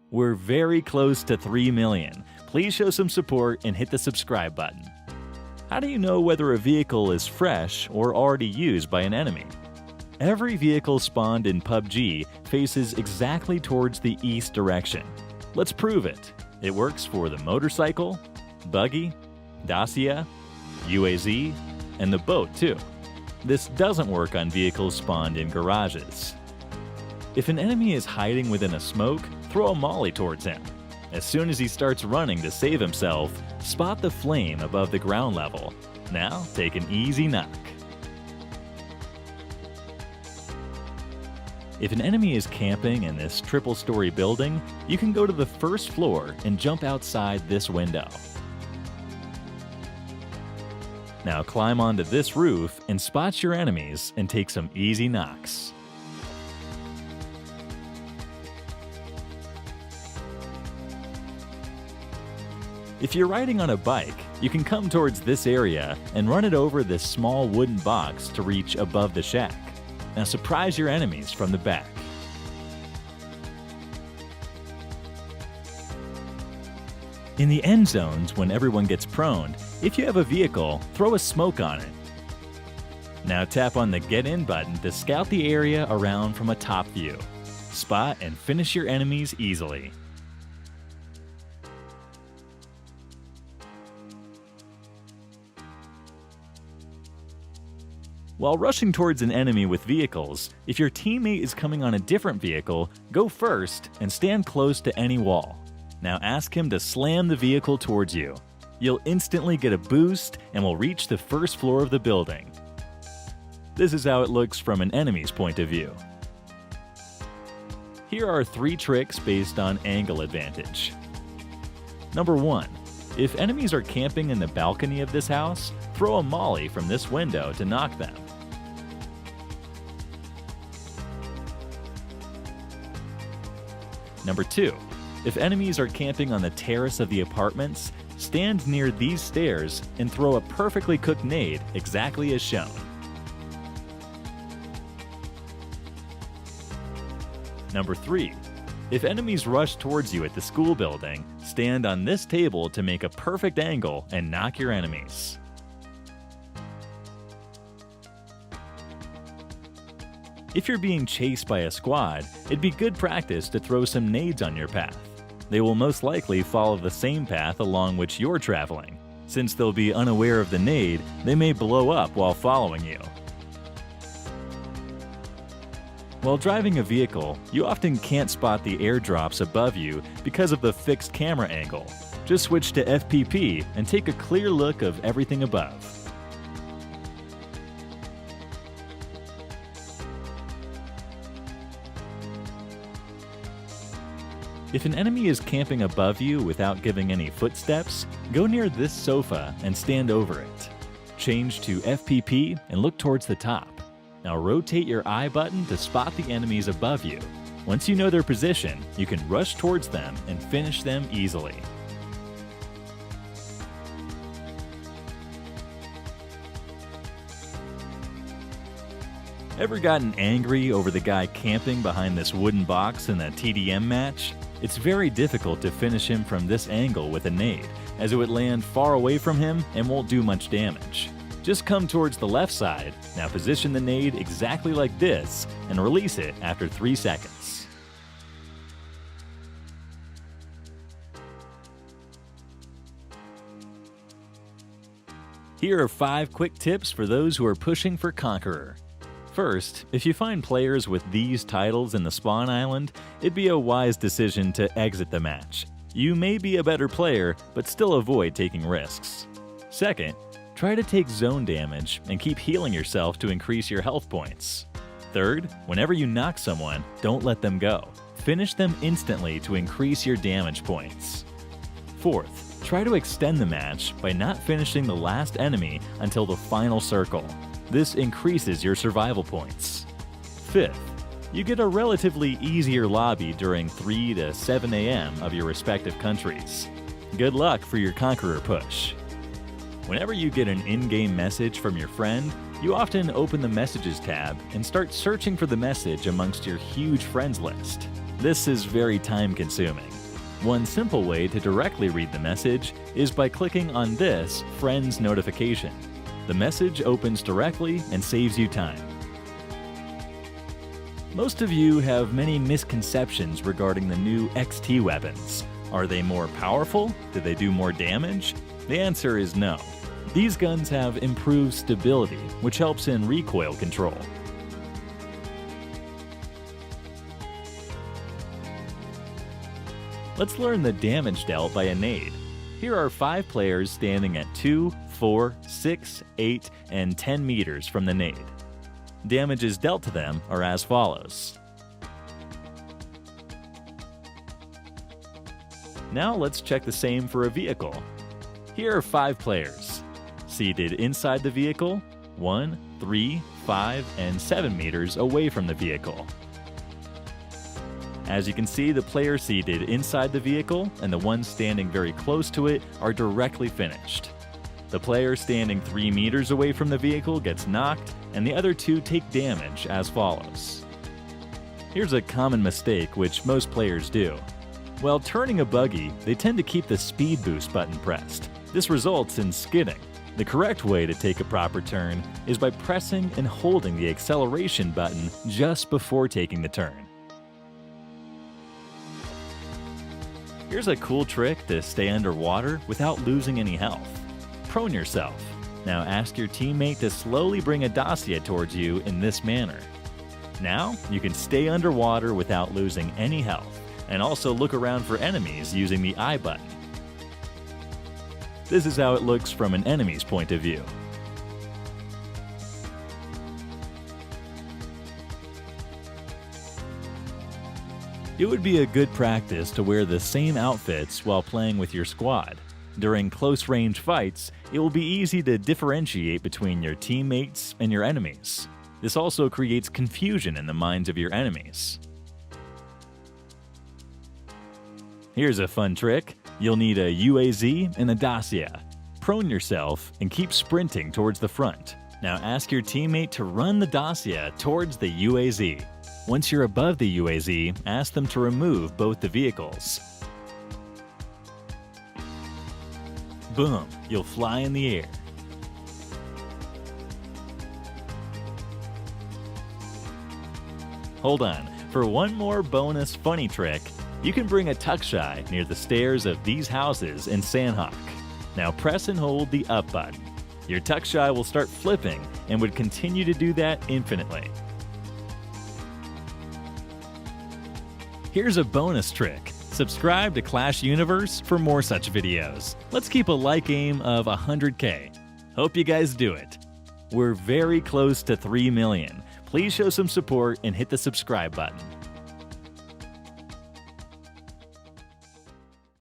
We're very close to 3 million. Please show some support and hit the subscribe button. How do you know whether a vehicle is fresh or already used by an enemy? Every vehicle spawned in PUBG faces exactly towards the east direction. Let's prove it. It works for the motorcycle, buggy, Dacia, UAZ, and the boat too. This doesn't work on vehicles spawned in garages. If an enemy is hiding within a smoke, throw a molly towards him. As soon as he starts running to save himself, spot the flame above the ground level. Now take an easy knock. If an enemy is camping in this triple-story building, you can go to the first floor and jump outside this window. Now climb onto this roof and spot your enemies and take some easy knocks. If you're riding on a bike, you can come towards this area and run it over this small wooden box to reach above the shack. Now surprise your enemies from the back. In the end zones, when everyone gets prone, if you have a vehicle, throw a smoke on it. Now tap on the Get In button to scout the area around from a top view. Spot and finish your enemies easily. While rushing towards an enemy with vehicles, if your teammate is coming on a different vehicle, go first and stand close to any wall. Now ask him to slam the vehicle towards you. You'll instantly get a boost and will reach the first floor of the building. This is how it looks from an enemy's point of view. Here are 3 tricks based on angle advantage. Number 1. If enemies are camping in the balcony of this house, throw a molly from this window to knock them. Number 2. If enemies are camping on the terrace of the apartments, stand near these stairs and throw a perfectly cooked nade exactly as shown. Number 3. If enemies rush towards you at the school building, stand on this table to make a perfect angle and knock your enemies. If you're being chased by a squad, it'd be good practice to throw some nades on your path. They will most likely follow the same path along which you're traveling. Since they'll be unaware of the nade, they may blow up while following you. While driving a vehicle, you often can't spot the airdrops above you because of the fixed camera angle. Just switch to FPP and take a clear look of everything above. If an enemy is camping above you without giving any footsteps, go near this sofa and stand over it. Change to FPP and look towards the top. Now rotate your I button to spot the enemies above you. Once you know their position, you can rush towards them and finish them easily. Ever gotten angry over the guy camping behind this wooden box in a TDM match? It's very difficult to finish him from this angle with a nade, as it would land far away from him and won't do much damage. Just come towards the left side, now position the nade exactly like this, and release it after 3 seconds. Here are 5 quick tips for those who are pushing for Conqueror. First, if you find players with these titles in the spawn island, it'd be a wise decision to exit the match. You may be a better player, but still avoid taking risks. Second, try to take zone damage and keep healing yourself to increase your health points. Third, whenever you knock someone, don't let them go. Finish them instantly to increase your damage points. Fourth, try to extend the match by not finishing the last enemy until the final circle. This increases your survival points. Fifth, you get a relatively easier lobby during 3 to 7 a.m. of your respective countries. Good luck for your Conqueror push. Whenever you get an in-game message from your friend, you often open the Messages tab and start searching for the message amongst your huge friends list. This is very time-consuming. One simple way to directly read the message is by clicking on this Friends notification. The message opens directly and saves you time. Most of you have many misconceptions regarding the new XT weapons. Are they more powerful? Do they do more damage? The answer is no. These guns have improved stability, which helps in recoil control. Let's learn the damage dealt by a nade. Here are 5 players standing at 2, 4, 6, 8, and 10 meters from the nade. Damages dealt to them are as follows. Now let's check the same for a vehicle. Here are 5 players. Seated inside the vehicle, 1, 3, 5, and 7 meters away from the vehicle. As you can see, the player seated inside the vehicle and the one standing very close to it are directly finished. The player standing 3 meters away from the vehicle gets knocked, and the other 2 take damage as follows. Here's a common mistake which most players do. While turning a buggy, they tend to keep the speed boost button pressed. This results in skidding. The correct way to take a proper turn is by pressing and holding the acceleration button just before taking the turn. Here's a cool trick to stay underwater without losing any health. Prone yourself. Now ask your teammate to slowly bring a dossier towards you in this manner. Now you can stay underwater without losing any health, and also look around for enemies using the I button. This is how it looks from an enemy's point of view. It would be a good practice to wear the same outfits while playing with your squad. During close-range fights, it will be easy to differentiate between your teammates and your enemies. This also creates confusion in the minds of your enemies. Here's a fun trick. You'll need a UAZ and a dossier. Prone yourself and keep sprinting towards the front. Now ask your teammate to run the dossier towards the UAZ. Once you're above the UAZ, ask them to remove both the vehicles. Boom, you'll fly in the air. Hold on, for one more bonus funny trick, you can bring a tuck-shy near the stairs of these houses in Sandhawk. Now press and hold the up button. Your tuck-shy will start flipping and would continue to do that infinitely. Here's a bonus trick. Subscribe to Clash Universe for more such videos. Let's keep a like aim of 100K. Hope you guys do it. We're very close to 3 million. Please show some support and hit the subscribe button.